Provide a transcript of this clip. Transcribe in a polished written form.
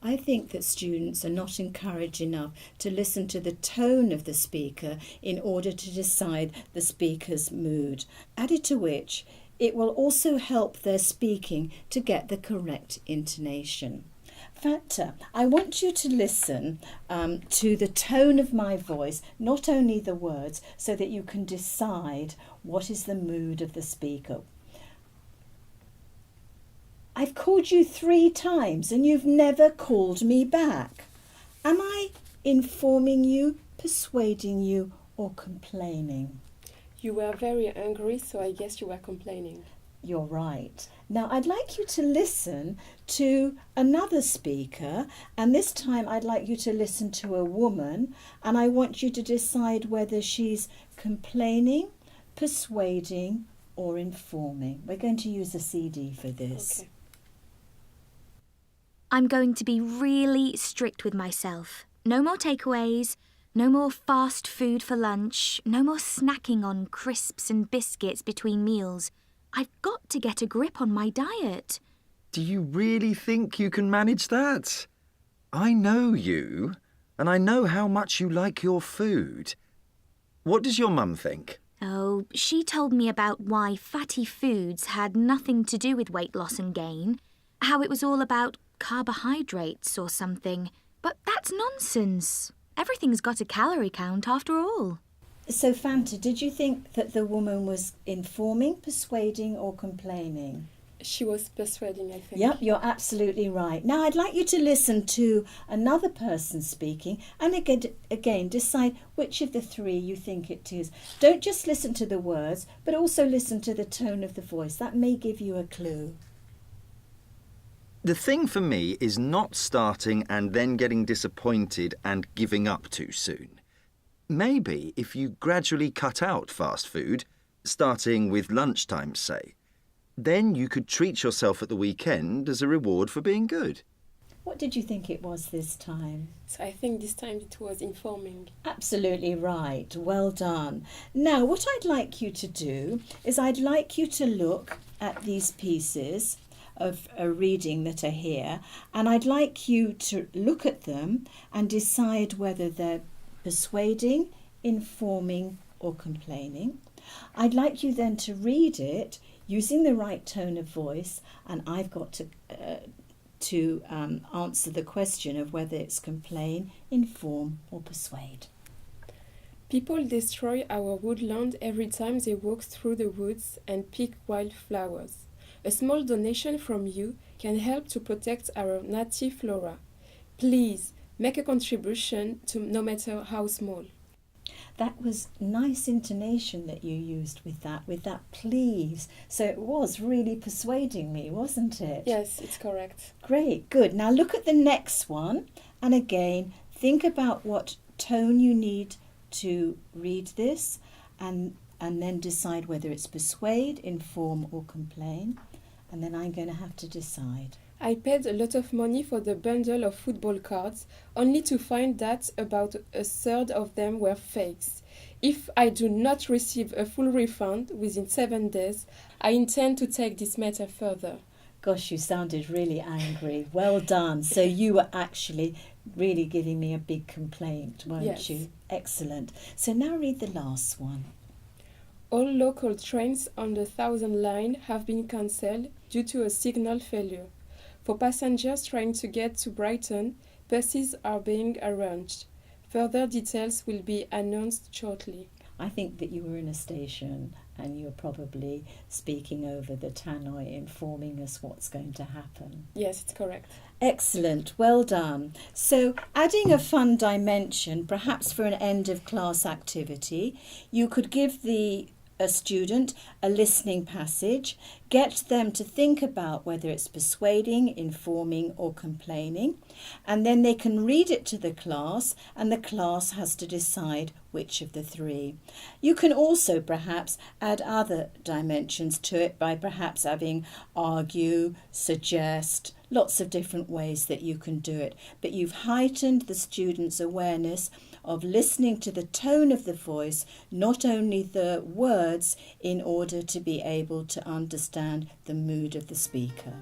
I think that students are not encouraged enough to listen to the tone of the speaker in order to decide the speaker's mood, added to which it will also help their speaking to get the correct intonation. Fanta, I want you to listen to the tone of my voice, not only the words, so that you can decide what is the mood of the speaker. I've called you 3 times and you've never called me back. Am I informing you, persuading you, or complaining? You were very angry, so I guess you were complaining. You're right. Now I'd like you to listen to another speaker, and this time I'd like you to listen to a woman, and I want you to decide whether she's complaining, persuading, or informing. We're going to use a CD for this. Okay. I'm going to be really strict with myself. No more takeaways, no more fast food for lunch, no more snacking on crisps and biscuits between meals. I've got to get a grip on my diet. Do you really think you can manage that? I know you, and I know how much you like your food. What does your mum think? Oh, she told me about why fatty foods had nothing to do with weight loss and gain, how it was all about carbohydrates or something. But that's nonsense. Everything's got a calorie count after all. So Fanta, did you think that the woman was informing, persuading, or complaining? She was persuading, I think. Yep, you're absolutely right. Now I'd like you to listen to another person speaking and again decide which of the 3 you think it is. Don't just listen to the words, but also listen to the tone of the voice. That may give you a clue. The thing for me is not starting and then getting disappointed and giving up too soon. Maybe if you gradually cut out fast food, starting with lunchtime, say, then you could treat yourself at the weekend as a reward for being good. What did you think it was this time? So I think this time it was informing. Absolutely right. Well done. Now, what I'd like you to do is I'd like you to look at these pieces of a reading that are here, and I'd like you to look at them and decide whether they're persuading, informing, or complaining. I'd like you then to read it using the right tone of voice, and I've got to answer the question of whether it's complain, inform, or persuade. People destroy our woodland every time they walk through the woods and pick wildflowers. A small donation from you can help to protect our native flora. Please make a contribution, to no matter how small. That was nice intonation that you used with that please. So it was really persuading me, wasn't it? Yes, it's correct. Great, good. Now look at the next one, and again, think about what tone you need to read this, and then decide whether it's persuade, inform, or complain. And then I'm going to have to decide. I paid a lot of money for the bundle of football cards, only to find that about a third of them were fakes. If I do not receive a full refund within 7 days, I intend to take this matter further. Gosh, you sounded really angry. Well done. So you were actually really giving me a big complaint, weren't Yes. you? Excellent. So now read the last one. All local trains on the Thousand Line have been cancelled due to a signal failure. For passengers trying to get to Brighton, buses are being arranged. Further details will be announced shortly. I think that you were in a station and you were probably speaking over the tannoy, informing us what's going to happen. Yes, it's correct. Excellent, well done. So adding a fun dimension, perhaps for an end of class activity, you could give the a student a listening passage, get them to think about whether it's persuading, informing or complaining, and then they can read it to the class and the class has to decide which of the three. You can also perhaps add other dimensions to it by perhaps having argue, suggest, lots of different ways that you can do it. But you've heightened the student's awareness of listening to the tone of the voice, not only the words, in order to be able to understand the mood of the speaker.